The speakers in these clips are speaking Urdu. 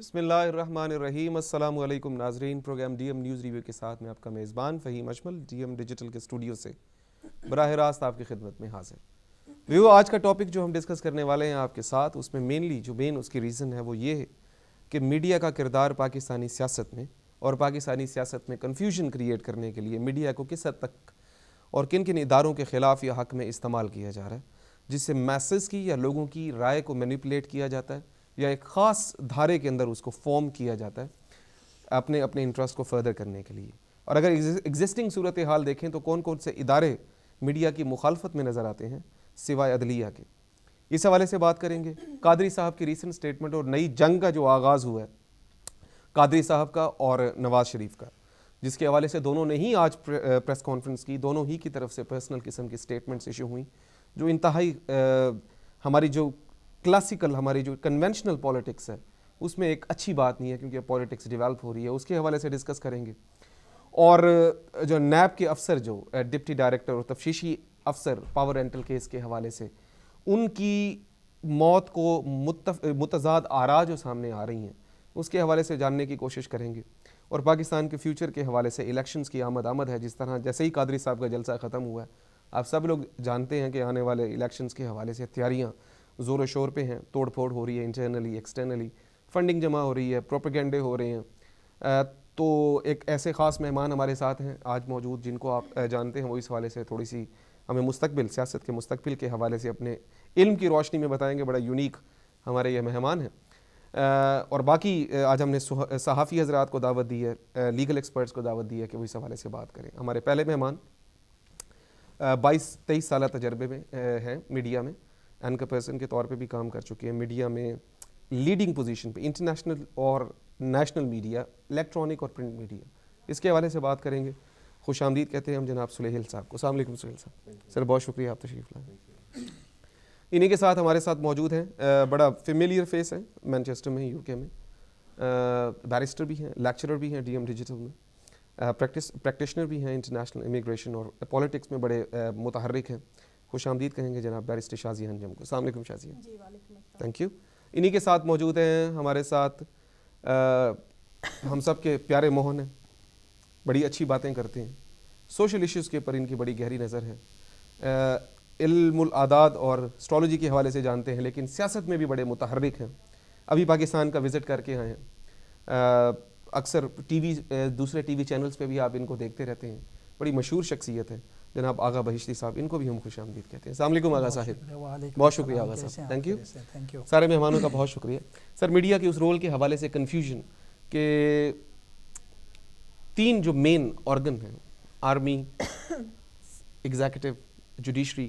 بسم اللہ الرحمن الرحیم. السلام علیکم ناظرین. پروگرام ڈی ایم نیوز ریویو کے ساتھ میں آپ کا میزبان فہیم اجمل ڈی ایم ڈیجیٹل کے اسٹوڈیو سے براہ راست آپ کی خدمت میں حاضر. ویو آج کا ٹاپک جو ہم ڈسکس کرنے والے ہیں آپ کے ساتھ, اس میں مین اس کی ریزن ہے وہ یہ ہے کہ میڈیا کا کردار پاکستانی سیاست میں اور پاکستانی سیاست میں کنفیوژن کریٹ کرنے کے لیے میڈیا کو کس حد تک اور کن کن اداروں کے خلاف یا حق میں استعمال کیا جا رہا ہے, جس سے میسز کی یا لوگوں کی رائے کو مینیپولیٹ کیا جاتا ہے یا ایک خاص دھارے کے اندر اس کو فارم کیا جاتا ہے اپنے انٹرسٹ کو فردر کرنے کے لیے. اور اگر ایگزسٹنگ صورتحال دیکھیں تو کون کون سے ادارے میڈیا کی مخالفت میں نظر آتے ہیں سوائے عدلیہ کے, اس حوالے سے بات کریں گے. قادری صاحب کی ریسنٹ سٹیٹمنٹ اور نئی جنگ کا جو آغاز ہوا ہے قادری صاحب کا اور نواز شریف کا, جس کے حوالے سے دونوں نے ہی آج پریس کانفرنس کی, دونوں ہی کی طرف سے پرسنل قسم کی سٹیٹمنٹس ایشو ہوئیں جو انتہائی ہماری جو کلاسیکل ہماری جو کنونشنل پولیٹکس ہے اس میں ایک اچھی بات نہیں ہے, کیونکہ پولیٹکس ڈیولپ ہو رہی ہے. اس کے حوالے سے ڈسکس کریں گے. اور جو نیب کے افسر جو ڈپٹی ڈائریکٹر اور تفتیشی افسر پاور رینٹل کیس کے حوالے سے ان کی موت کو متضاد آراء جو سامنے آ رہی ہیں اس کے حوالے سے جاننے کی کوشش کریں گے. اور پاکستان کے فیوچر کے حوالے سے الیکشنز کی آمد ہے, جس طرح جیسے ہی قادری صاحب کا جلسہ ختم ہوا ہے آپ سب لوگ جانتے ہیں کہ آنے والے الیکشنز کے حوالے سے تیاریاں زور و شور پہ ہیں, توڑ پھوڑ ہو رہی ہے انٹرنلی ایکسٹرنلی, فنڈنگ جمع ہو رہی ہے, پروپیگنڈے ہو رہے ہیں. تو ایک ایسے خاص مہمان ہمارے ساتھ ہیں آج موجود جن کو آپ جانتے ہیں, وہ اس حوالے سے تھوڑی سی ہمیں سیاست کے مستقبل کے حوالے سے اپنے علم کی روشنی میں بتائیں گے. بڑا یونیک ہمارے یہ مہمان ہیں. اور باقی آج ہم نے صحافی حضرات کو دعوت دی ہے, لیگل ایکسپرٹس کو دعوت دی ہے کہ وہ اس حوالے سے بات کریں. ہمارے پہلے مہمان 22-23 سالہ تجربے میں ہیں میڈیا میں, اینکر پرسن کے طور پہ بھی کام کر چکے ہیں میڈیا میں لیڈنگ پوزیشن پہ, انٹرنیشنل اور نیشنل میڈیا, الیکٹرانک اور پرنٹ میڈیا. اس کے حوالے سے بات کریں گے. خوش آمدید کہتے ہیں ہم جناب سلیحل صاحب کو. السلام علیکم سلیحل صاحب. سر بہت شکریہ آپ تشریف لائیں. انہی کے ساتھ ہمارے ساتھ موجود ہیں, بڑا فیملیئر فیس ہے مینچسٹر میں, یو کے میں, بیرسٹر بھی ہیں, لیکچرر بھی ہیں ڈی ایم ڈیجیٹل میں, پریکٹیشنر بھی ہیں انٹرنیشنل امیگریشن اور پولیٹکس میں بڑے متحرک ہیں. خوش آمدید کہیں گے جناب بیرسٹر شازیہ انجم کو. السلام علیکم شازیہ. جی وعلیکم السلام. Thank you. انہی کے ساتھ موجود ہیں ہمارے ساتھ ہم سب کے پیارے موہن ہیں, بڑی اچھی باتیں کرتے ہیں, سوشل ایشوز کے اوپر ان کی بڑی گہری نظر ہے, علم الاعداد اور اسٹرالوجی کے حوالے سے جانتے ہیں لیکن سیاست میں بھی بڑے متحرک ہیں. ابھی پاکستان کا وزٹ کر کے آئے ہیں, اکثر دوسرے ٹی وی چینلز پہ بھی آپ ان کو دیکھتے رہتے ہیں. بڑی مشہور شخصیت ہے جناب آغا بہشتی صاحب, ان کو بھی ہم خوش آمدید کہتے ہیں. السلام علیکم آغا صاحب. بہت شکریہ آغا صاحب. Thank you. سارے مہمانوں کا بہت شکریہ. سر میڈیا کے اس رول کے حوالے سے کنفیوژن کہ 3 جو مین آرگن ہیں, آرمی, ایگزیکٹو, جوڈیشری,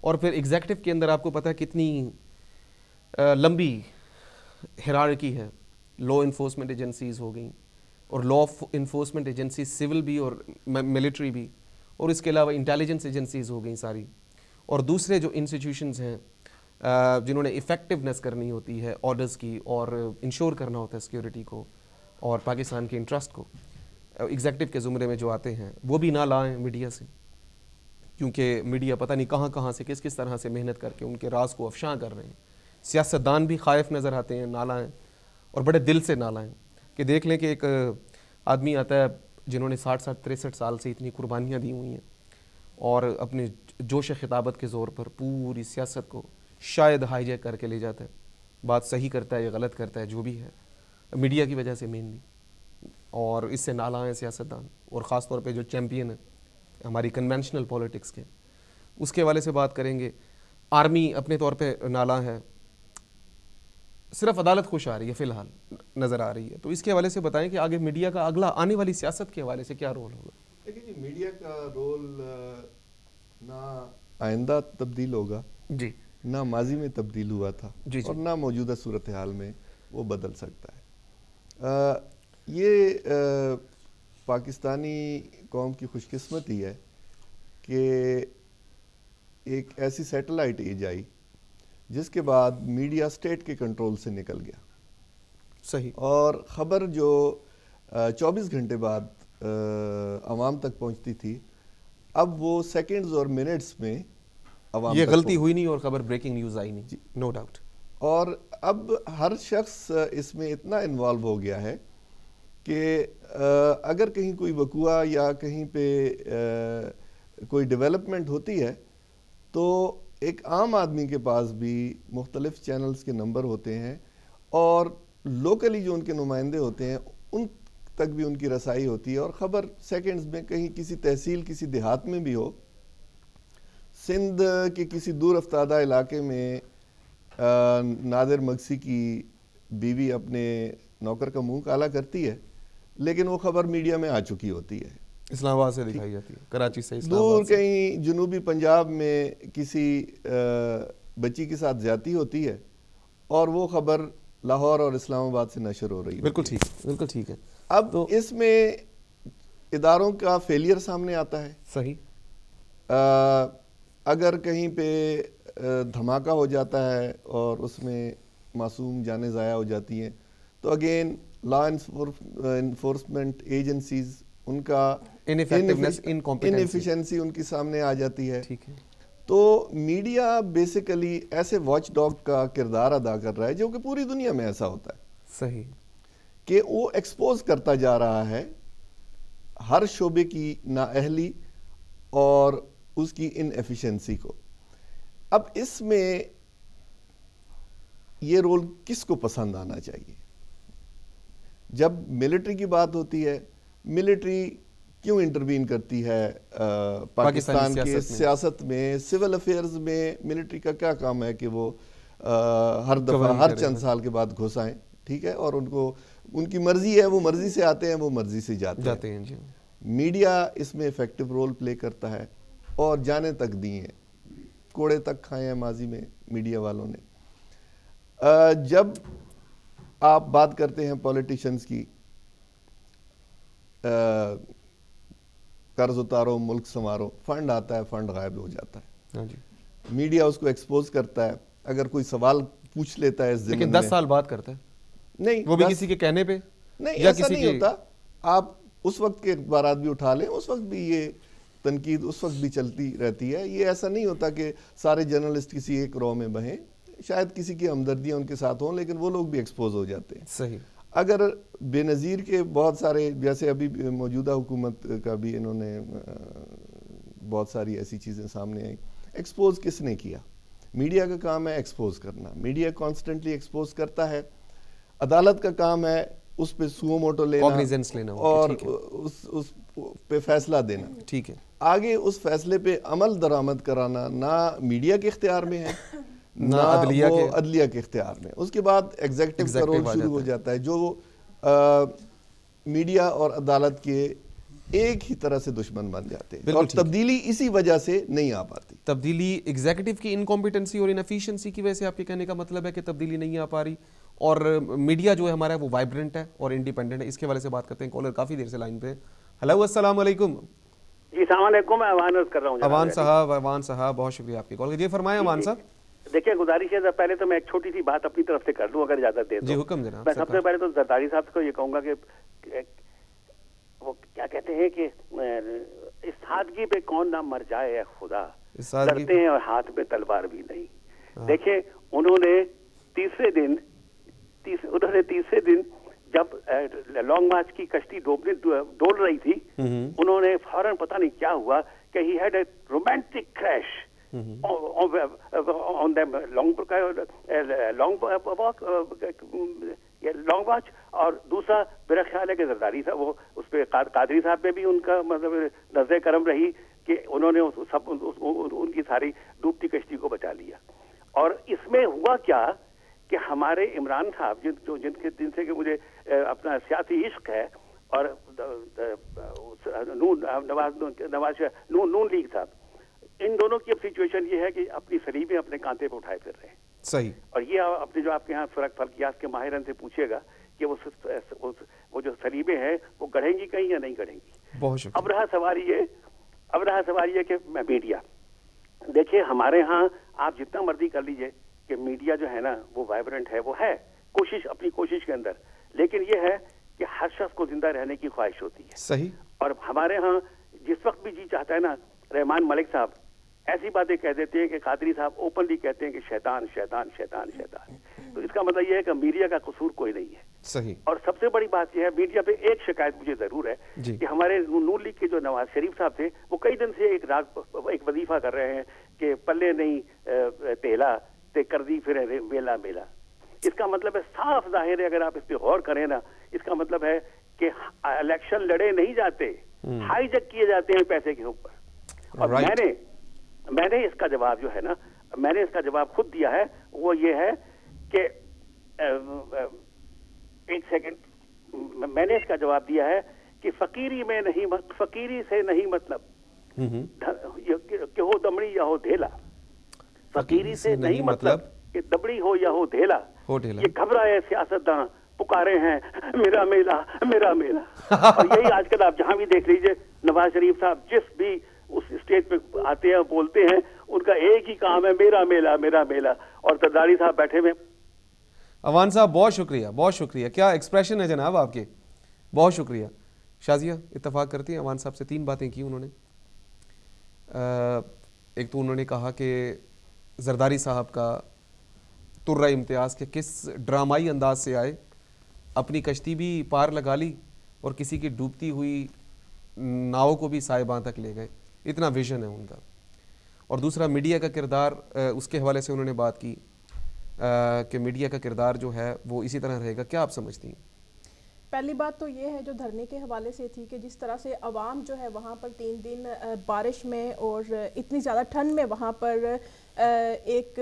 اور پھر ایگزیکٹو کے اندر آپ کو پتہ ہے کتنی لمبی ہیرارکی ہے. لا انفورسمنٹ ایجنسیز ہو گئیں, اور لا انفورسمنٹ ایجنسیز سول بھی اور ملٹری بھی, اور اس کے علاوہ انٹیلیجنس ایجنسیز ہو گئیں ساری, اور دوسرے جو انسٹیٹیوشنز ہیں جنہوں نے افیکٹونیس کرنی ہوتی ہے آرڈرز کی اور انشور کرنا ہوتا ہے سیکیورٹی کو اور پاکستان کے انٹرسٹ کو, ایگزیکٹو کے زمرے میں جو آتے ہیں وہ بھی نہ لائیں میڈیا سے, کیونکہ میڈیا پتہ نہیں کہاں سے کس طرح سے محنت کر کے ان کے راز کو افشاں کر رہے ہیں. سیاستدان بھی خائف نظر آتے ہیں, نہ لائیں, اور بڑے دل سے نہ لائیں. کہ دیکھ لیں کہ ایک آدمی آتا ہے جنہوں نے 63 سال سے اتنی قربانیاں دی ہوئی ہیں اور اپنے جوش خطابت کے زور پر پوری سیاست کو شاید ہائی جیک کر کے لے جاتا ہے. بات صحیح کرتا ہے یا غلط کرتا ہے جو بھی ہے, میڈیا کی وجہ سے مینلی, اور اس سے نالا ہیں سیاستدان, اور خاص طور پہ جو چیمپئن ہیں ہماری کنونشنل پولیٹکس کے, اس کے حوالے سے بات کریں گے. آرمی اپنے طور پہ نالا ہے, صرف عدالت خوش آ رہی ہے فی الحال نظر آ رہی ہے. تو اس کے حوالے سے بتائیں کہ آگے میڈیا کا اگلا آنے والی سیاست کے حوالے سے کیا رول ہوگا. دیکھیں جی, میڈیا کا رول نہ آئندہ تبدیل ہوگا جی, نہ ماضی میں تبدیل ہوا تھا, جی اور نہ موجودہ صورتحال میں وہ بدل سکتا ہے. یہ پاکستانی قوم کی خوش قسمتی ہے کہ ایک ایسی سیٹلائٹ ایج آئی جس کے بعد میڈیا اسٹیٹ کے کنٹرول سے نکل گیا. صحیح. اور خبر جو 24 گھنٹے بعد عوام تک پہنچتی تھی, اب وہ سیکنڈز اور منٹس میں عوام یہ تک غلطی ہوئی نہیں اور خبر بریکنگ نیوز آئی نہیں, نو ڈاؤٹ. اور اب ہر شخص اس میں اتنا انوالو ہو گیا ہے کہ اگر کہیں کوئی وقوع یا کہیں پہ کوئی ڈیولپمنٹ ہوتی ہے تو ایک عام آدمی کے پاس بھی مختلف چینلز کے نمبر ہوتے ہیں اور لوکلی جو ان کے نمائندے ہوتے ہیں ان تک بھی ان کی رسائی ہوتی ہے اور خبر سیکنڈز میں کہیں کسی تحصیل کسی دیہات میں بھی ہو. سندھ کے کسی دور افتادہ علاقے میں نادر مگسی کی بیوی اپنے نوکر کا منہ کالا کرتی ہے لیکن وہ خبر میڈیا میں آ چکی ہوتی ہے, اسلام آباد سے دکھائی جاتی ہے, کراچی سے, اسلام دور آباد سے. کہیں جنوبی پنجاب میں کسی بچی کے ساتھ زیادتی ہوتی ہے اور وہ خبر لاہور اور اسلام آباد سے نشر ہو رہی ہے. بالکل ٹھیک, بالکل ٹھیک ہے. اب اس میں اداروں کا فیلئر سامنے آتا ہے. صحیح. اگر کہیں پہ دھماکہ ہو جاتا ہے اور اس میں معصوم جانیں ضائع ہو جاتی ہیں تو اگین لا انفورسمنٹ ایجنسیز ان کا انیفیشنسی ان کی سامنے آ جاتی ہے. ٹھیک ہے. تو میڈیا بیسیکلی ایسے واچ ڈاگ کا کردار ادا کر رہا ہے جو کہ پوری دنیا میں ایسا ہوتا ہے. صحیح. کہ وہ ایکسپوز کرتا جا رہا ہے ہر شعبے کی نااہلی اور اس کی ان ایفیشنسی کو. اب اس میں یہ رول کس کو پسند آنا چاہیے؟ جب ملٹری کی بات ہوتی ہے, ملٹری کیوں انٹروین کرتی ہے پاکستان کی سیاست میں, سول افیئرز میں ملٹری کا کیا کام ہے کہ وہ ہر دفعہ ہر چند سال کے بعد گھس آئیں, ٹھیک ہے, اور ان کی مرضی ہے, وہ مرضی سے آتے ہیں, وہ مرضی سے جاتے ہیں. میڈیا اس میں افیکٹو رول پلے کرتا ہے اور جانے تک دی ہیں, کوڑے تک کھائے ہیں ماضی میں میڈیا والوں نے. جب آپ بات کرتے ہیں پولیٹیشنز کی, قرض اتارو ملک سنوارو, فنڈ آتا ہے, فنڈ غائب ہو جاتا ہے. میڈیا اس کو ایکسپوز کرتا ہے, اگر کوئی سوال پوچھ لیتا ہے لیکن 10 سال بعد کرتا ہے. نہیں, وہ بھی کسی کے کہنے پہ نہیں, ایسا نہیں ہوتا. آپ اس وقت کے اخبارات بھی اٹھا لیں, اس وقت بھی یہ تنقید اس وقت بھی چلتی رہتی ہے. یہ ایسا نہیں ہوتا کہ سارے جرنلسٹ کسی ایک رو میں بہیں, شاید کسی کی ہمدردیاں ان کے ساتھ ہوں لیکن وہ لوگ بھی ایکسپوز ہو جاتے ہیں. صحیح. اگر بے نظیر کے بہت سارے, جیسے ابھی موجودہ حکومت کا بھی انہوں نے بہت ساری ایسی چیزیں سامنے آئیں, ایکسپوز کس نے کیا؟ میڈیا کا کام ہے ایکسپوز کرنا, میڈیا کانسٹنٹلی ایکسپوز کرتا ہے. عدالت کا کام ہے اس پہ سو موٹو لینا اور اس پہ فیصلہ دینا. ٹھیک ہے. آگے اس فیصلے پہ عمل درآمد کرانا نہ میڈیا کے اختیار میں ہے نہ عدلیہ کے اختیار میں. اس کے بعد ایگزیکٹو کا رول شروع ہو جاتا ہے جو میڈیا اور عدالت کے ایک ہی طرح سے دشمن بن جاتے ہیں, اور تبدیلی اسی وجہ سے نہیں آ پاتی. تبدیلی ایگزیکٹو کی انکمپیٹنسی اور انفیشنسی کی وجہ سے آپ کے کہنے کا مطلب ہے کہ تبدیلی نہیں آ پا رہی, اور میڈیا جو ہے ہمارا وہ وائبرنٹ ہے اور انڈیپینڈنٹ ہے. اس کے حوالے سے بات کرتے ہیں. کالر کافی دیر سے لائن پہ. ہلو, السلام علیکم. جی السلام علیکم, میں اوان عرض کر رہا ہوں. اوان صاحب بہت شکریہ آپ کی کال. جی فرمائیں اوان صاحب. دیکھیں گزارش ہے, پہلے تو میں ایک چھوٹی سی بات اپنی طرف سے کر دوں اگر اجازت دیں تو. جی حکم جناب. میں سب سے پہلے تو زرداری صاحب کو یہ کہوں گا کہ وہ کیا کہتے ہیں کہ اس سادگی پہ کون نہ مر جائے اے خدا, ڈرتے ہیں اور ہاتھ میں تلوار بھی نہیں. دیکھیں انہوں نے تیسرے دن جب لانگ مارچ کی کشتی ڈول رہی تھی, انہوں نے فوراً پتہ نہیں کیا ہوا کہ he had a romantic crash on them long watch. اور دوسرا میرا خیال ہے کہ زرداری صاحب وہ اس پہ قادری صاحب پہ بھی ان کا مطلب نظر کرم رہی کہ انہوں نے ان کی ساری ڈوبتی کشتی کو بچا لیا. اور اس میں ہوا کیا کہ ہمارے عمران صاحب جن سے کہ مجھے اپنا سیاسی عشق ہے, اور نون لیگ صاحب, ان دونوں کی اب سچویشن یہ ہے کہ اپنی سلیبیں اپنے کانتے پہ اٹھائے پھر رہے ہیں. صحیح. اور یہ اپنے جو آپ کے یہاں فلکیات کے ماہرین سے پوچھے گا کہ وہ جو سلیبیں ہیں وہ گڑھیں گی کہیں یا نہیں گڑھیں گی. بہت شکریہ. اب رہا سوال یہ کہ میڈیا, دیکھیے ہمارے ہاں آپ جتنا مرضی کر لیجئے کہ میڈیا جو ہے نا وہ وائبرنٹ ہے, وہ ہے اپنی کوشش کے اندر, لیکن یہ ہے کہ ہر شخص کو زندہ رہنے کی خواہش ہوتی ہے. صحیح. اور ہمارے ہاں جس وقت بھی جی چاہتا ہے نا, رحمان ملک صاحب ایسی باتیں کہہ دیتے ہیں کہ قادری صاحب اوپنلی کہتے ہیں کہ شیطان شیطان شیطان شیطان. تو اس کا مطلب یہ ہے کہ میڈیا کا قصور کوئی نہیں ہے. صحیح. اور سب سے بڑی بات یہ ہے, میڈیا پہ ایک شکایت مجھے ضرور ہے کہ ہمارے نون لیگ کے جو نواز شریف صاحب تھے وہ کئی دن سے ایک وظیفہ کر رہے ہیں کہ پلے نہیں تیلا تے کر دی پھر میلا میلا. اس کا مطلب ہے صاف ظاہر ہے, اگر آپ اس پہ غور کریں نا, اس کا مطلب ہے کہ الیکشن لڑے نہیں جاتے, ہائی جیک کیے جاتے ہیں پیسے کے اوپر. اور میں نے اس کا جواب جو ہے نا, میں نے اس کا جواب خود دیا ہے, وہ یہ ہے کہ ایک سیکنڈ, میں نے اس کا جواب دیا ہے کہ فقیری سے نہیں مطلب کہ ہو دمڑی یا ہو دھیلا. فقیری سے نہیں مطلب کہ دبڑی ہو یا ہو دھیلا. یہ گھبرائے سیاستداں پکارے ہیں میرا میلہ میرا میلہ. اور یہی آج کل آپ جہاں بھی دیکھ لیجئے, نواز شریف صاحب جس بھی اس اسٹیج پہ آتے ہیں بولتے ہیں, ان کا ایک ہی کام ہے میرا میلہ میرا میلہ. اور زرداری صاحب بیٹھے ہوئے. اوان صاحب بہت شکریہ, بہت شکریہ, کیا ایکسپریشن ہے جناب آپ کے, بہت شکریہ. شازیہ اتفاق کرتی ہیں, اوان صاحب سے 3 باتیں کی انہوں نے. ایک تو انہوں نے کہا کہ زرداری صاحب کا ترہ امتیاز کے کس ڈرامائی انداز سے آئے, اپنی کشتی بھی پار لگا لی اور کسی کی ڈوبتی ہوئی ناؤ کو بھی سائباں تک لے گئے. اتنا ویژن ہے ان کا. اور دوسرا میڈیا کا کردار, اس کے حوالے سے انہوں نے بات کی کہ میڈیا کا کردار جو ہے وہ اسی طرح رہے گا. کیا آپ سمجھتی ہیں؟ پہلی بات تو یہ ہے جو دھرنے کے حوالے سے تھی کہ جس طرح سے عوام جو ہے وہاں پر 3 دن بارش میں اور اتنی زیادہ ٹھنڈ میں وہاں پر ایک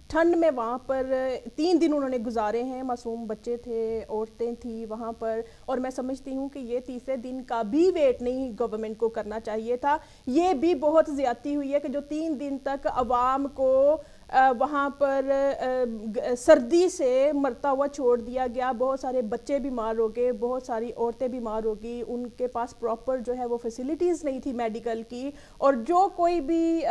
ٹھنڈ میں وہاں پر 3 دن انہوں نے گزارے ہیں. معصوم بچے تھے, عورتیں تھیں وہاں پر, اور میں سمجھتی ہوں کہ یہ تیسرے دن کا بھی ویٹ نہیں گورنمنٹ کو کرنا چاہیے تھا. یہ بھی بہت زیادتی ہوئی ہے کہ جو 3 دن تک عوام کو وہاں پر سردی سے مرتا ہوا چھوڑ دیا گیا. بہت سارے بچے بیمار ہو گئے, بہت ساری عورتیں بیمار ہو گئی, ان کے پاس پراپر جو ہے وہ فیسلٹیز نہیں تھی میڈیکل کی. اور جو کوئی بھی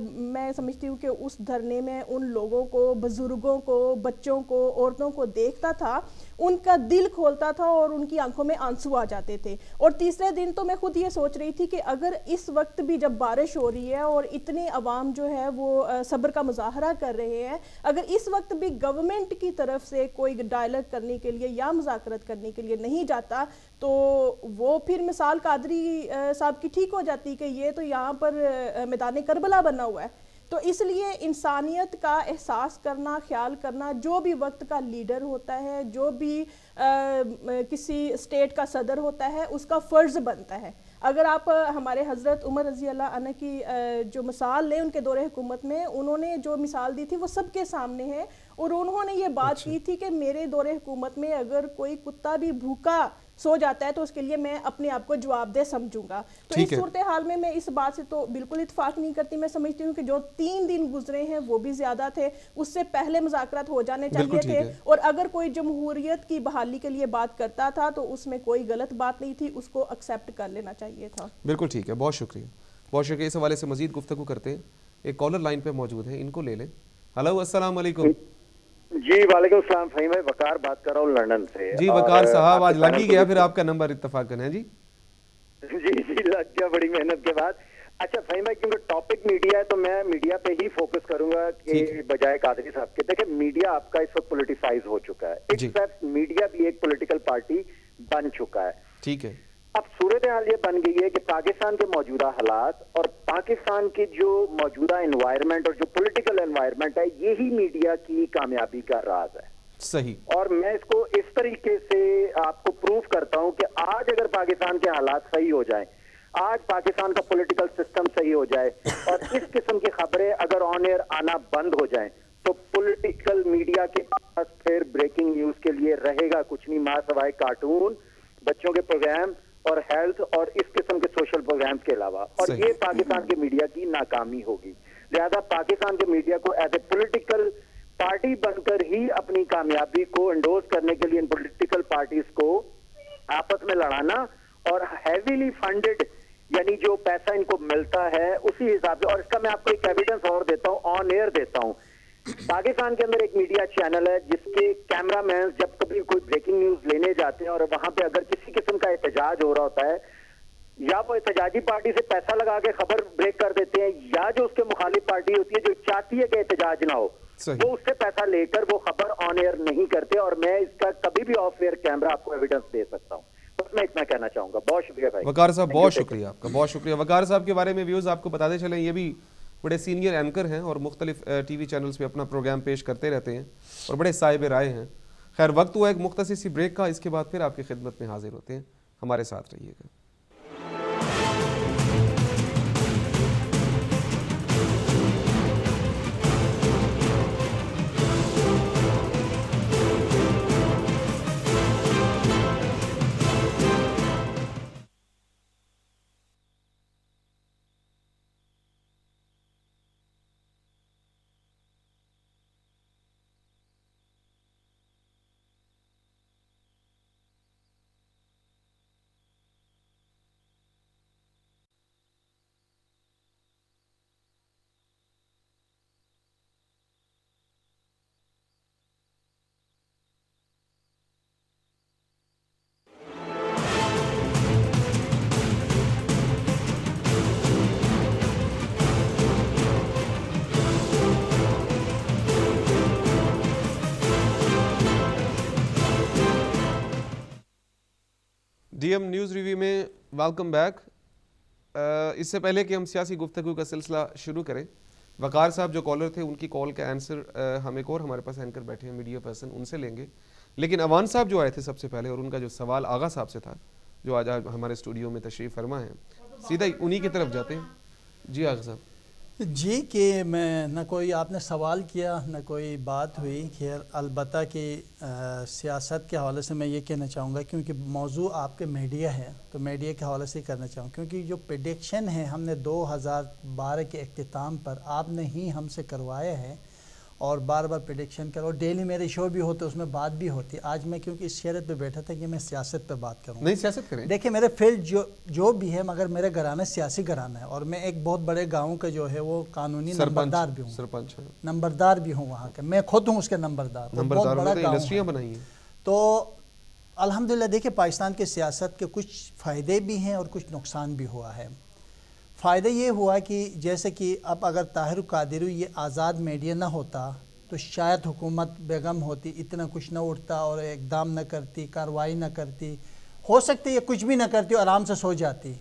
میں سمجھتی ہوں کہ اس دھرنے میں ان لوگوں کو, بزرگوں کو, بچوں کو, عورتوں کو دیکھتا تھا, ان کا دل کھولتا تھا اور ان کی آنکھوں میں آنسو آ جاتے تھے. اور تیسرے دن تو میں خود یہ سوچ رہی تھی کہ اگر اس وقت بھی جب بارش ہو رہی ہے اور اتنے عوام جو ہے وہ صبر کا مظاہرہ کر رہے ہیں, اگر اس وقت بھی گورنمنٹ کی طرف سے کوئی ڈائلاگ کرنے کے لیے یا مذاکرات کرنے کے لیے نہیں جاتا تو وہ پھر مثال قادری صاحب کی ٹھیک ہو جاتی کہ یہ تو یہاں پر میدان کربلا بنا ہوا ہے. تو اس لیے انسانیت کا احساس کرنا, خیال کرنا, جو بھی وقت کا لیڈر ہوتا ہے, جو بھی کسی اسٹیٹ کا صدر ہوتا ہے, اس کا فرض بنتا ہے. اگر آپ ہمارے حضرت عمر رضی اللہ عنہ کی جو مثال لیں ان کے دور حکومت میں, انہوں نے جو مثال دی تھی وہ سب کے سامنے ہے, اور انہوں نے یہ بات کی تھی کہ میرے دور حکومت میں اگر کوئی کتا بھی بھوکا سو جاتا ہے تو اس کے لیے میں اپنے آپ کو جواب دہ سمجھوں گا. تو اس صورتحال میں اس بات سے تو بالکل اتفاق نہیں کرتی. میں سمجھتی ہوں کہ جو 3 دن گزرے ہیں وہ بھی زیادہ تھے, اس سے پہلے مذاکرات ہو جانے چاہیے تھے. اور اگر کوئی جمہوریت کی بحالی کے لیے بات کرتا تھا تو اس میں کوئی غلط بات نہیں تھی, اس کو ایکسیپٹ کر لینا چاہیے تھا. بالکل ٹھیک ہے, بہت شکریہ, بہت شکریہ. اس حوالے سے مزید گفتگو کرتے ہیں. ایک کالر لائن پہ موجود ہے, ان کو لے لیں. ہلو, السلام علیکم. جی وعلیکم السلام. فہیم بھائی, وقار بات کر رہا ہوں لندن سے. جی وقار صاحب, آج لگ ہی گیا پھر آپ کا نمبر اتفاقاً ہے. جی جی لگ گیا بڑی محنت کے بعد. اچھا فہیم بھائی, کیونکہ ٹاپک میڈیا ہے تو میں میڈیا پہ ہی فوکس کروں گا کہ بجائے قادری صاحب کے. دیکھیں میڈیا آپ کا اس وقت پولیٹیسائز ہو چکا ہے. ایک میڈیا بھی ایک پولیٹیکل پارٹی بن چکا ہے. ٹھیک ہے. اب صورتحال یہ بن گئی ہے کہ پاکستان کے موجودہ حالات اور پاکستان کی جو موجودہ انوائرمنٹ اور جو پولیٹیکل انوائرمنٹ ہے, یہی میڈیا کی کامیابی کا راز ہے. صحیح. اور میں اس کو اس طریقے سے آپ کو پروف کرتا ہوں کہ آج اگر پاکستان کے حالات صحیح ہو جائیں, آج پاکستان کا پولیٹیکل سسٹم صحیح ہو جائے اور اس قسم کی خبریں اگر آن ایئر آنا بند ہو جائیں تو پولیٹیکل میڈیا کے پاس پھر بریکنگ نیوز کے لیے رہے گا کچھ نہیں ماں سوائے کارٹون, بچوں کے پروگرام اور ہیلتھ اور اس قسم کے سوشل پروگرامز کے علاوہ. اور یہ پاکستان کے میڈیا کی ناکامی ہوگی. لہذا پاکستان کے میڈیا کو ایز اے پولیٹیکل پارٹی بن کر ہی اپنی کامیابی کو انڈورس کرنے کے لیے ان پولیٹیکل پارٹیز کو آپس میں لڑانا اور ہیویلی فنڈڈ یعنی جو پیسہ ان کو ملتا ہے اسی حساب سے. اور اس کا میں آپ کو ایک ایویڈنس اور دیتا ہوں, آن ایئر دیتا ہوں. پاکستان کے اندر ایک میڈیا چینل ہے جس کے کیمرہ مینز جب کبھی کوئی بریکنگ نیوز لینے جاتے ہیں اور وہاں پہ اگر کسی قسم کا احتجاج ہو رہا ہوتا ہے یا وہ احتجاجی پارٹی سے پیسہ لگا کے خبر بریک کر دیتے ہیں، یا جو اس کے مخالف پارٹی ہوتی ہے جو چاہتی ہے کہ احتجاج نہ ہو وہ اس سے پیسہ لے کر وہ خبر آن ایئر نہیں کرتے. اور میں اس کا کبھی بھی آف ایئر کیمرہ آپ کو ایویڈنس دے سکتا ہوں. بس میں اتنا کہنا چاہوں گا. بہت شکریہ بھائی. وقار صاحب بہت شکریہ آپ کا، بہت شکریہ. وقار صاحب کے بارے میں ویوز آپ کو بتاتے چلیں، یہ بھی بڑے سینئر اینکر ہیں اور مختلف ٹی وی چینلز پہ اپنا پروگرام پیش کرتے رہتے ہیں اور بڑے صاحب رائے ہیں. خیر وقت ہوا ایک مختصر سی بریک کا، اس کے بعد پھر آپ کی خدمت میں حاضر ہوتے ہیں. ہمارے ساتھ رہیے گا. ڈی ایم نیوز ریویو میں ویلکم بیک. اس سے پہلے کہ ہم سیاسی گفتگو کا سلسلہ شروع کریں، وقار صاحب جو کالر تھے ان کی کال کا آنسر ہم ایک اور ہمارے پاس اینکر بیٹھے ہیں میڈیا پرسن، ان سے لیں گے. لیکن اوان صاحب جو آئے تھے سب سے پہلے، اور ان کا جو سوال آغا صاحب سے تھا جو آج ہمارے اسٹوڈیو میں تشریف فرما ہیں، سیدھا انہی کی طرف جاتے ہیں. جی آغا صاحب. جی کہ میں نہ کوئی آپ نے سوال کیا نہ کوئی بات ہوئی. خیر البتہ کہ سیاست کے حوالے سے میں یہ کہنا چاہوں گا، کیونکہ موضوع آپ کے میڈیا ہے تو میڈیا کے حوالے سے کرنا چاہوں، کیونکہ جو پریڈکشن ہے ہم نے 2012 کے اختتام پر آپ نے ہی ہم سے کروایا ہے اور بار بار پریڈکشن کرو. ڈیلی میرے شو بھی ہوتے اس میں بات بھی ہوتی. آج میں کیونکہ اس شہرت پہ بیٹھا تھا کہ میں سیاست پہ بات کروں. نہیں سیاست کریں. دیکھیں میرے فیلڈ جو بھی ہے، مگر میرے گھرانہ سیاسی گھرانہ ہے اور میں ایک بہت بڑے گاؤں کا جو ہے وہ قانونی نمبردار بھی ہوں. سرپنچ نمبردار بھی ہوں وہاں کا، میں خود ہوں اس کے نمبردار. بہت بڑا گاؤں ہے. تو الحمدللہ دیکھیں پاکستان کے سیاست کے کچھ فائدے بھی ہیں اور کچھ نقصان بھی ہوا ہے. فائدہ یہ ہوا کہ جیسے کہ اب اگر طاہر القادری یہ آزاد میڈیا نہ ہوتا تو شاید حکومت بیگم ہوتی، اتنا کچھ نہ اٹھتا اور اقدام نہ کرتی، کارروائی نہ کرتی. ہو سکتی یہ کچھ بھی نہ کرتی اور آرام سے سو جاتی.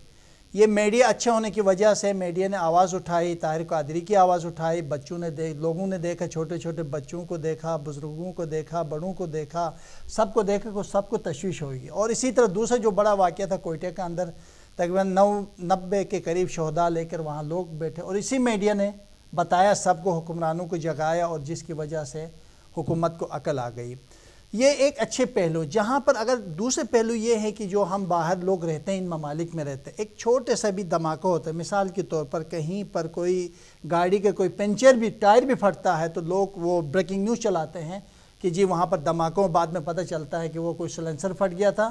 یہ میڈیا اچھا ہونے کی وجہ سے میڈیا نے آواز اٹھائی، طاہر القادری کی آواز اٹھائی. بچوں نے لوگوں نے دیکھا، چھوٹے چھوٹے بچوں کو دیکھا، بزرگوں کو دیکھا، بڑوں کو دیکھا، سب کو دیکھا کو سب کو تشویش ہوئی. اور اسی طرح دوسرا جو بڑا واقعہ تھا کوئٹہ کے اندر، تقریباً 90 کے قریب شہداء لے کر وہاں لوگ بیٹھے اور اسی میڈیا نے بتایا، سب کو حکمرانوں کو جگایا اور جس کی وجہ سے حکومت کو عقل آ گئی. یہ ایک اچھے پہلو. جہاں پر اگر دوسرے پہلو یہ ہے کہ جو ہم باہر لوگ رہتے ہیں، ان ممالک میں رہتے ہیں، ایک چھوٹے سا بھی دھماکہ ہوتا ہے، مثال کے طور پر کہیں پر کوئی گاڑی کا کوئی پنچر بھی، ٹائر بھی پھٹتا ہے تو لوگ وہ بریکنگ نیوز چلاتے ہیں کہ جی وہاں پر دھماکوں، بعد میں پتہ چلتا ہے کہ وہ کوئی سلنسر پھٹ گیا تھا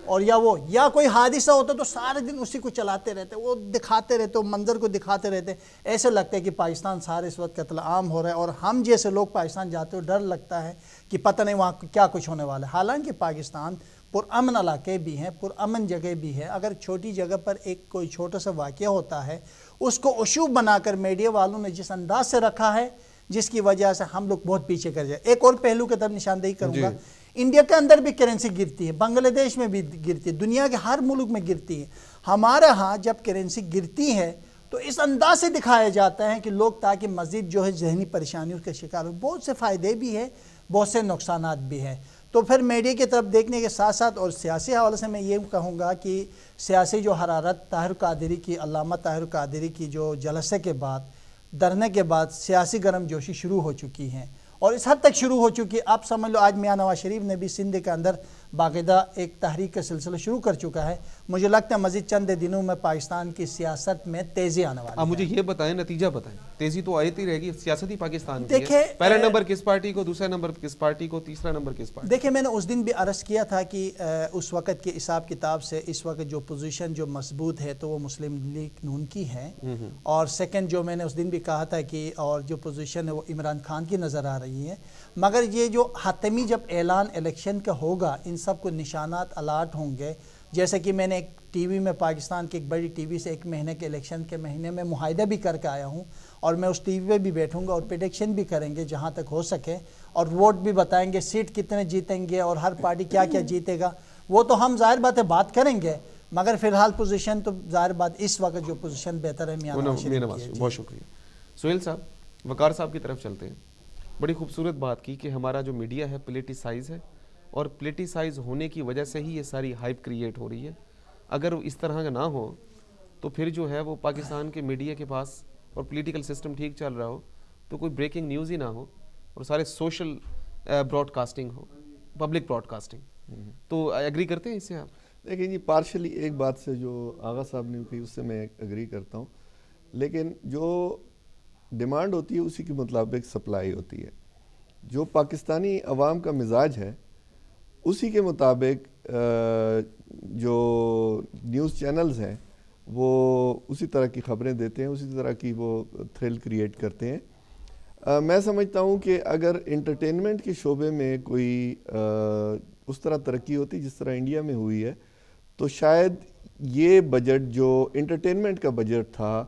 اور یا کوئی حادثہ ہوتا تو سارے دن اسی کو چلاتے رہتے، وہ دکھاتے رہتے، وہ منظر کو دکھاتے رہتے. ایسے لگتا ہے کہ پاکستان سارے اس وقت قتل عام ہو رہا ہے اور ہم جیسے لوگ پاکستان جاتے ہو ڈر لگتا ہے کہ پتہ نہیں وہاں کیا کچھ ہونے والا ہے. حالانکہ پاکستان پرامن علاقے بھی ہیں، پرامن جگہ بھی ہے. اگر چھوٹی جگہ پر ایک کوئی چھوٹا سا واقعہ ہوتا ہے اس کو ایشو بنا کر میڈیا والوں نے جس انداز سے رکھا ہے، جس کی وجہ سے ہم لوگ بہت پیچھے کر جائے. ایک اور پہلو کی طرف نشاندہی کروں گا. انڈیا کے اندر بھی کرنسی گرتی ہے، بنگلہ دیش میں بھی گرتی ہے، دنیا کے ہر ملک میں گرتی ہے. ہمارے ہاں جب کرنسی گرتی ہے تو اس انداز سے دکھایا جاتا ہے کہ لوگ تاکہ مزید جو ہے ذہنی پریشانیوں کا شکار ہو. بہت سے فائدے بھی ہیں، بہت سے نقصانات بھی ہیں. تو پھر میڈیا کی طرف دیکھنے کے ساتھ ساتھ اور سیاسی حوالے سے میں یہ کہوں گا کہ سیاسی جو حرارت طاہر القادری کی، علامہ طاہر القادری کی جو جلسے کے بعد، دھرنے کے بعد سیاسی گرم جوشی شروع ہو چکی ہیں اور اس حد تک شروع ہو چکی. آپ سمجھ لو آج میاں نواز شریف نے بھی سندھ کے اندر باقاعدہ ایک تحریک کا سلسلہ شروع کر چکا ہے. مجھے لگتا ہے مزید چند دنوں میں پاکستان کی سیاست میں تیزی آنے والی ہے. آپ مجھے یہ بتائیں، نتیجہ بتائیں. تیزی تو آئی رہے گی، سیاست ہی پاکستان کی دیکھیں ہے. پہلا نمبر کس پارٹی کو، دوسرا نمبر کس پارٹی کو، تیسرا نمبر کس پارٹی؟ دیکھیں میں نے اس دن بھی عرض کیا تھا کہ اس وقت کے حساب کتاب سے اس وقت جو پوزیشن جو مضبوط ہے تو وہ مسلم لیگ نون کی ہے. اور سیکنڈ جو میں نے اس دن بھی کہا تھا کہ اور جو پوزیشن ہے وہ عمران خان کی نظر آ رہی ہے. مگر یہ جو حتمی جب اعلان الیکشن کا ہوگا، ان سب کو نشانات الاٹ ہوں گے جیسے کہ میں نے ایک ٹی وی میں پاکستان کی ایک بڑی ٹی وی سے 1 مہینے کے الیکشن کے مہینے میں معاہدہ بھی کر کے آیا ہوں، اور میں اس ٹی وی پہ بھی بیٹھوں گا اور پریڈکشن بھی کریں گے جہاں تک ہو سکے، اور ووٹ بھی بتائیں گے سیٹ کتنے جیتیں گے اور ہر پارٹی کیا کیا جیتے گا. وہ تو ہم ظاہر بات ہے بات کریں گے، مگر فی الحال پوزیشن تو ظاہر بات اس وقت جو پوزیشن بہتر ہے میاں نواز شریف کی ہے. بہت شکریہ. سہیل صاحب، وقار صاحب کی طرف چلتے ہیں. بڑی خوبصورت بات کی کہ ہمارا جو میڈیا ہے پولیٹیسائز ہے، اور پولیٹیسائز ہونے کی وجہ سے ہی یہ ساری ہائپ کریٹ ہو رہی ہے. اگر اس طرح کا نہ ہو تو پھر جو ہے وہ پاکستان کے میڈیا کے پاس اور پولیٹیکل سسٹم ٹھیک چل رہا ہو تو کوئی بریکنگ نیوز ہی نہ ہو اور سارے سوشل براڈ کاسٹنگ ہو، پبلک براڈ کاسٹنگ. تو ایگری کرتے ہیں اس سے آپ؟ دیکھیں جی، پارشلی ایک بات سے جو آغا صاحب نے کہی اس سے میں ایگری کرتا ہوں، لیکن جو ڈیمانڈ ہوتی ہے اسی کے مطابق سپلائی ہوتی ہے. جو پاکستانی عوام کا مزاج ہے اسی کے مطابق جو نیوز چینلز ہیں وہ اسی طرح کی خبریں دیتے ہیں، اسی طرح کی وہ تھرل کریٹ کرتے ہیں. میں سمجھتا ہوں کہ اگر انٹرٹینمنٹ کے شعبے میں کوئی اس طرح ترقی ہوتی جس طرح انڈیا میں ہوئی ہے تو شاید یہ بجٹ جو انٹرٹینمنٹ کا بجٹ تھا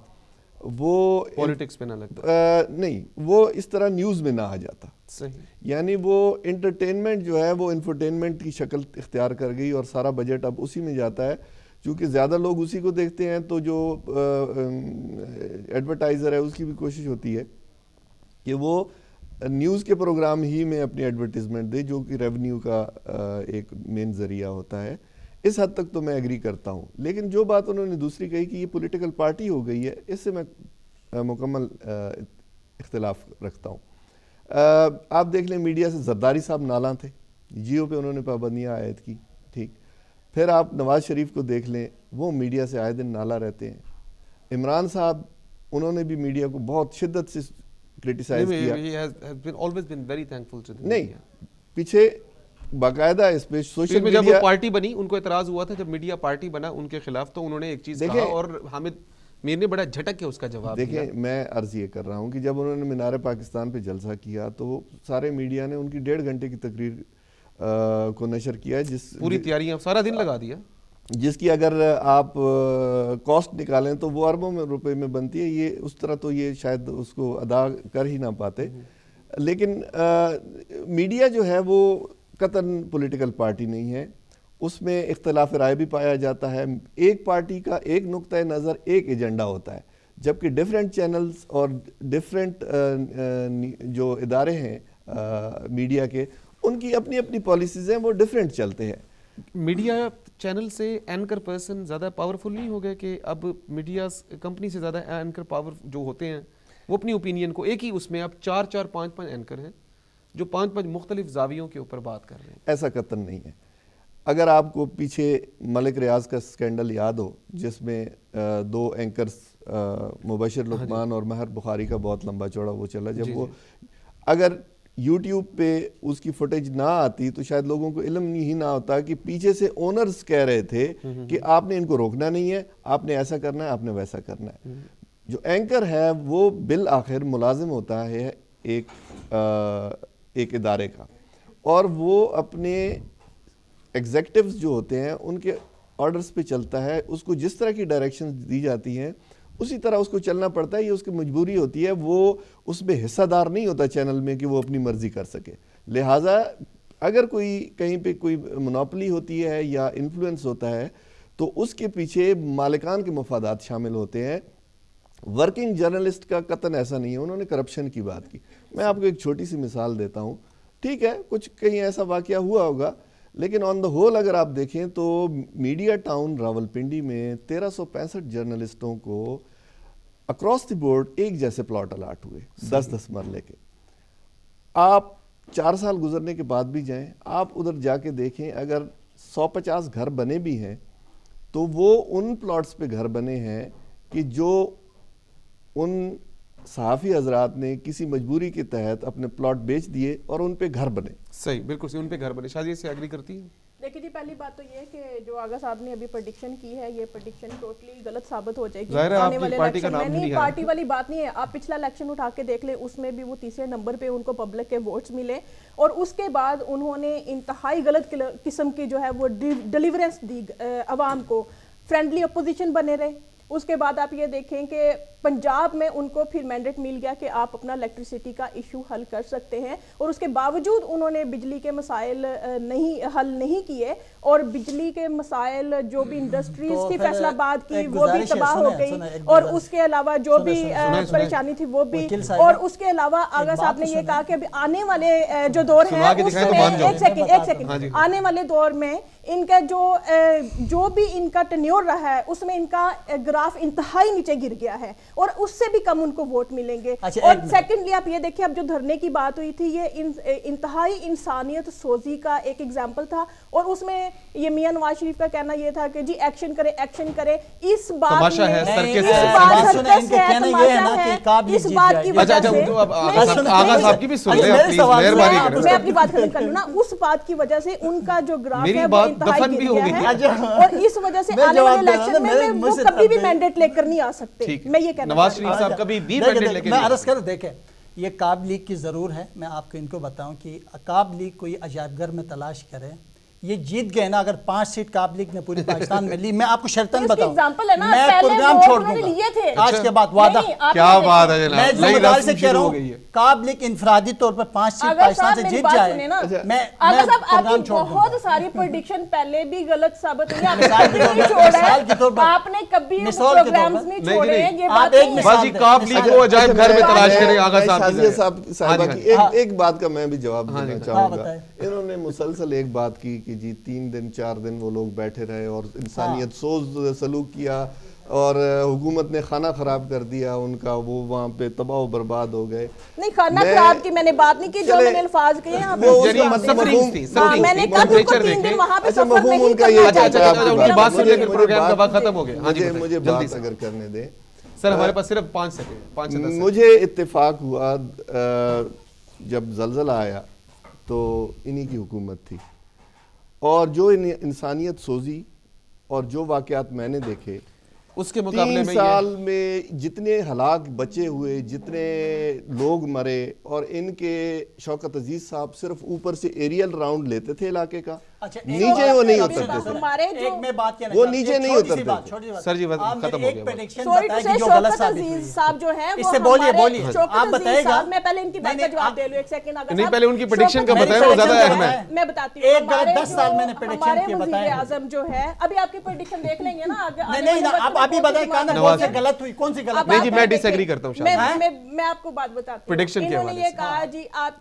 وہ پولیٹکس پہ نہ لگتا، نہیں، وہ اس طرح نیوز میں نہ آ جاتا. صحیح. یعنی وہ انٹرٹینمنٹ جو ہے وہ انفرٹینمنٹ کی شکل اختیار کر گئی اور سارا بجٹ اب اسی میں جاتا ہے. چونکہ زیادہ لوگ اسی کو دیکھتے ہیں تو جو ایڈورٹائزر ہے اس کی بھی کوشش ہوتی ہے کہ وہ نیوز کے پروگرام ہی میں اپنی ایڈورٹیزمنٹ دے، جو کہ ریونیو کا ایک مین ذریعہ ہوتا ہے. اس حد تک تو میں ایگری کرتا ہوں. لیکن جو بات انہوں نے دوسری کہی کہ یہ پولیٹیکل پارٹی ہو گئی ہے، اس سے میں مکمل اختلاف رکھتا ہوں. آپ دیکھ لیں میڈیا سے زرداری صاحب نالاں تھے، جیو پہ انہوں نے پابندیاں عائد کی، ٹھیک. پھر آپ نواز شریف کو دیکھ لیں، وہ میڈیا سے آئے دن نالا رہتے ہیں. عمران صاحب، انہوں نے بھی میڈیا کو بہت شدت سے کرٹیسائز کیا. نہیں، پیچھے باقاعدہ اس پہ سوشل میڈیا، جب وہ پارٹی بنی ان کو اعتراض ہوا تھا، جب میڈیا پارٹی بنا ان کے خلاف تو انہوں نے ایک چیز کہا اور حامد میر نے بڑا جھٹک کے اس کا جواب دیا. دیکھیں، میں عرض یہ کر رہا ہوں کہ جب انہوں نے مینار پاکستان پہ جلسہ کیا تو سارے میڈیا نے ان کی 1.5 گھنٹے کی تقریر کو نشر کیا، جس پوری تیاریاں سارا دن لگا دیا، جس کی اگر آپ کاسٹ نکالیں تو وہ اربوں میں روپے میں بنتی ہے. یہ اس طرح تو یہ شاید اس کو ادا کر ہی نہ پاتے. لیکن میڈیا جو ہے وہ قطعاً پولیٹیکل پارٹی نہیں ہے، اس میں اختلاف رائے بھی پایا جاتا ہے. ایک پارٹی کا ایک نقطۂ نظر، ایک ایجنڈا ہوتا ہے، جبکہ ڈیفرنٹ چینلز اور ڈیفرنٹ جو ادارے ہیں میڈیا کے، ان کی اپنی اپنی پالیسیز ہیں، وہ ڈیفرنٹ چلتے ہیں. میڈیا چینل سے اینکر پرسن زیادہ پاورفل نہیں ہو گئے کہ اب میڈیا کمپنی سے زیادہ اینکر پاور جو ہوتے ہیں وہ اپنی اوپینین کو ایک ہی اس میں اب 4 5 اینکر ہیں جو 5 مختلف زاویوں کے اوپر بات کر رہے ہیں. ایسا قطعاً نہیں ہے. اگر آپ کو پیچھے ملک ریاض کا سکینڈل یاد ہو جس میں 2 اینکرز مبشر لقمان اور مہر بخاری کا بہت لمبا چوڑا وہ چلا، جب وہ اگر یوٹیوب پہ اس کی فوٹیج نہ آتی تو شاید لوگوں کو علم ہی نہ ہوتا کہ پیچھے سے اونرز کہہ رہے تھے کہ آپ نے ان کو روکنا نہیں ہے، آپ نے ایسا کرنا ہے، آپ نے ویسا کرنا ہے. جو اینکر ہے وہ بالآخر ملازم ہوتا ہے ایک ادارے کا، اور وہ اپنے ایگزیکٹوز جو ہوتے ہیں ان کے آرڈرز پہ چلتا ہے. اس کو جس طرح کی ڈائریکشنز دی جاتی ہیں اسی طرح اس کو چلنا پڑتا ہے. یہ اس کی مجبوری ہوتی ہے، وہ اس میں حصہ دار نہیں ہوتا چینل میں کہ وہ اپنی مرضی کر سکے. لہٰذا اگر کوئی کہیں پہ کوئی مونوپلی ہوتی ہے یا انفلوئنس ہوتا ہے تو اس کے پیچھے مالکان کے مفادات شامل ہوتے ہیں. ورکنگ جرنلسٹ کا قطعاً ایسا نہیں ہے. انہوں نے کرپشن کی بات کی. میں آپ کو ایک چھوٹی سی مثال دیتا ہوں. ٹھیک ہے، کچھ کہیں ایسا واقعہ ہوا ہوگا، لیکن آن دا ہول اگر آپ دیکھیں تو میڈیا ٹاؤن راولپنڈی میں 1365 جرنلسٹوں کو اکراس دی بورڈ ایک جیسے پلاٹ الاٹ ہوئے، 10 مرلے کے. آپ 4 سال گزرنے کے بعد بھی جائیں، آپ ادھر جا کے دیکھیں، اگر 150 گھر بنے بھی ہیں تو وہ ان پلاٹس پہ گھر بنے ہیں کہ جو ان صحافی حضرات نے کسی مجبوری کے تحت اپنے پلاٹ بیچ دیے اور ان پہ گھر بنے. صحیح، بالکل صحیح، ان پہ گھر بنے. شادی سے ایگری کرتی ہیں؟ دیکھیے جی پہلی بات تو یہ ہے کہ جو آغا صاحب نے ابھی پریڈکشن کی ہے یہ پریڈکشن ٹوٹلی غلط ثابت ہو جائے گی آنے والے الیکشن میں. نہیں پارٹی والی بات نہیں ہے, آپ پچھلا الیکشن اٹھا کے دیکھ لیں, اس میں بھی وہ تیسرے نمبر پہ ان کو پبلک کے ووٹس ملے اور اس کے بعد انہوں نے انتہائی غلط قسم کی جو ہے وہ ڈیلیورنس دی عوام کو. فرینڈلی اپوزیشن بنے رہے. اس کے بعد آپ یہ دیکھیں کہ پنجاب میں ان کو پھر مینڈیٹ مل گیا کہ آپ اپنا الیکٹریسٹی کا ایشو حل کر سکتے ہیں اور اس کے باوجود انہوں نے بجلی کے مسائل حل نہیں کیے اور بجلی کے مسائل جو بھی انڈسٹریز تھی فیصل آباد کی وہ بھی تباہ ہو گئی اور اس کے علاوہ جو بھی پریشانی تھی وہ بھی. اور اس کے علاوہ آغا صاحب نے یہ کہا کہ آنے والے جو دور ہے اس میں ایک سیکنڈ آنے والے دور میں ان کا جو بھی ان کا ٹینیور رہا ہے اس میں ان کا گراف انتہائی نیچے گر گیا ہے اور اس سے بھی کم ان کو ووٹ ملیں گے. اور سیکنڈلی آپ یہ دیکھیں اب جو دھرنے کی بات ہوئی تھی یہ انتہائی انسانیت سوزی کا ایک ایگزامپل تھا اور اس میں یہ میاں نواز شریف کا کہنا یہ تھا کہ جی ایکشن کرے اس بات میں اس بات کی وجہ سے میں اپنی بات ختم کر لوں نا, اس بات کی وجہ سے ان کا جو گراف ہے وہ انتہائی گر گیا ہے اور اس وجہ سے آنے والے الیکشن میں وہ کبھی بھی مینڈیٹ لے کر نہیں آ سکتے. میں یہ کہنا نواز شریف صاحب کبھی بھی مینڈیٹ لے کے میں عرض کروں دیکھیں یہ قاب لیگ کی ضرور ہے. میں آپ کو ان کو بتاؤں کہ قاب لیگ کوئی عجائب گھر میں تلاش کرے, یہ جیت گئے نا اگر 5 سیٹ قاب لیگ نے پوری پاکستان میں لی, میں آپ کو شرطن بتاؤں میں پروگرام چھوڑ دوں گا آج کے بعد وعدہ. کیا بات ہے میں ذمہ داری سے کہہ رہا ہوں قاب لیگ انفرادی طور پر 5 سیٹ پاکستان سے جیت جائے میں پروگرام چھوڑ دوں گا. بہت ساری پریڈکشن پہلے بھی غلط ثابت ہوئی, آپ نے کبھی پروگرامز نہیں چھوڑے. یہ بات بازی قاب لیگ کو عجائب گھر میں تلاش کریں. آغا صاحب کی ایک بات کا میں بھی جواب دینا چاہوں گا. انہوں نے مسلسل ایک بات کی کہ جی 3 دن 4 دن وہ لوگ بیٹھے رہے اور انسانیت سوز سلوک کیا اور حکومت نے کھانا خراب کر دیا ان کا, وہ وہاں پہ تباہ و برباد ہو گئے. نہیں کھانا خراب کی میں نے بات نہیں کی, جو میں نے الفاظ کہے ہیں میں نے کہا کہ 3 دن وہاں پہ سفر نہیں کرنا چاہیے. مجھے بات اگر کرنے دیں سر, ہمارے پاس صرف 5 سیکنڈ. مجھے اتفاق ہوا جب زلزلہ آیا تو انہی کی حکومت تھی اور جو انسانیت سوزی اور جو واقعات میں نے دیکھے اس کے مقابلے 3 سال میں جتنے ہلاک بچے ہوئے, جتنے لوگ مرے, اور ان کے شوکت عزیز صاحب صرف اوپر سے ایریل راؤنڈ لیتے تھے علاقے کا, نیچے وہ نہیں اترتے تھے, وہ نیچے نہیں اترتے تھے. سر جی ختم ہو گیا. شوکت عزیز صاحب جو ہیں اس سے بولیے آپ بتائے گا. میں پہلے ان کی بات کا جواب دے لوں ایک سیکنڈ. نہیں پہلے ان کی پریڈکشن کا بتائیں, وہ زیادہ اہم ہے. میں بتاتی ہوں. ایک غلط 10 سال میں نے پریڈکشن کی بتایا. وزیر اعظم جو ہے ابھی آپ کی پریڈکشن دیکھ لیں گے نا. نہیں آپ ابھی بتائیں کون سی غلط ہوئی, کون سی غلط. نہیں جی میں ڈس ایگری کرتا ہوں. میں آپ کو بات بتاتی ہوں. انہوں نے یہ کہا جی آپ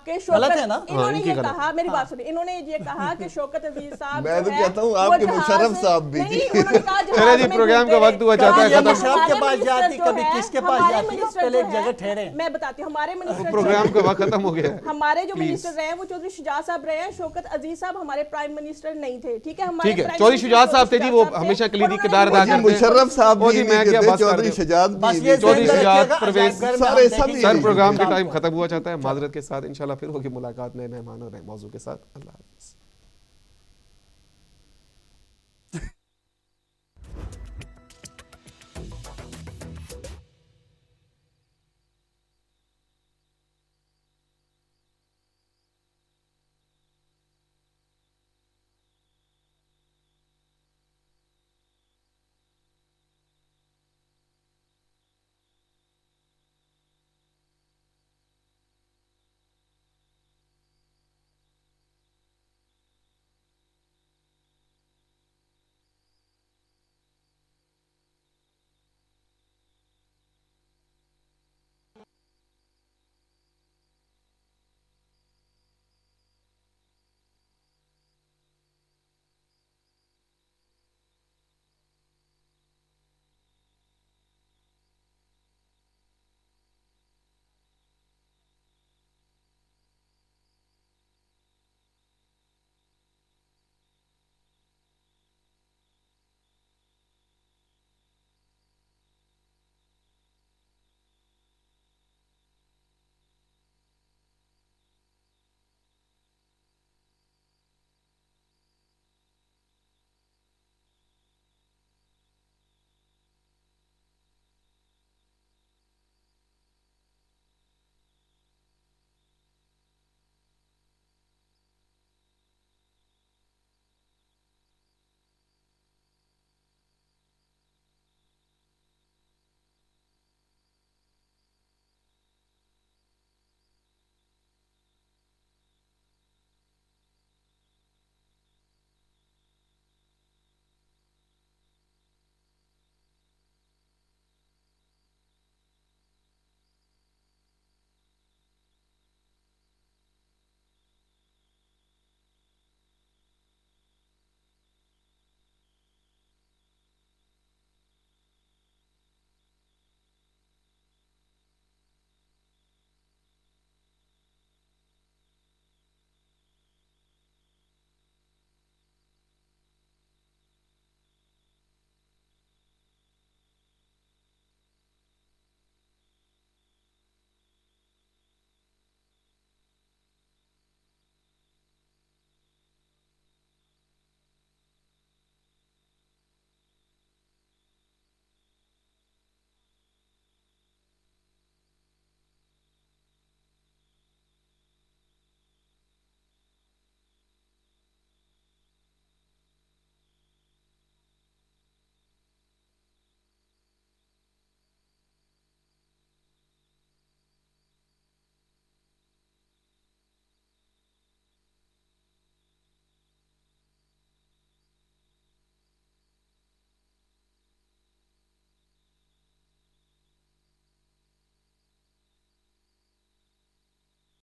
کے شوکت, انہوں نے یہ کہا, میری بات سنیں, انہوں نے یہ کہا کہ شوکت عزیز صاحب میں تو کہتا ہوں آپ کے مشرف صاحب بھی جی. چلے جی پروگرام کا وقت ہوا چاہتا ہے ختم. مشرف کے پاس جاتی کبھی کس کے پاس جاتی, پہلے ایک جگہ ٹھہرے. میں بتاتی ہوں ہمارے منسٹر پروگرام کا وقت ختم ہو گیا. ہمارے جو منسٹر رہے ہیں وہ چودھری شجاعت صاحب رہے ہیں. شوکت عزیز صاحب ہمارے پرائم منسٹر نہیں تھے, ٹھیک ہے. ٹھیک ہے چودھری شجاعت صاحب تھے جی, وہ ہمیشہ کلیدی کردار ادا کرتے ہیں. مشرف صاحب بھی چودھری شجاعت بھی, چودھری شجاعت پرویز, سر پروگرام کا ٹائم ختم ہوا چاہتا ہے. معذرت کے ساتھ انشاءاللہ پھر ہوگی ملاقات نئے مہمان اور نئے موضوع کے ساتھ. اللہ حافظ.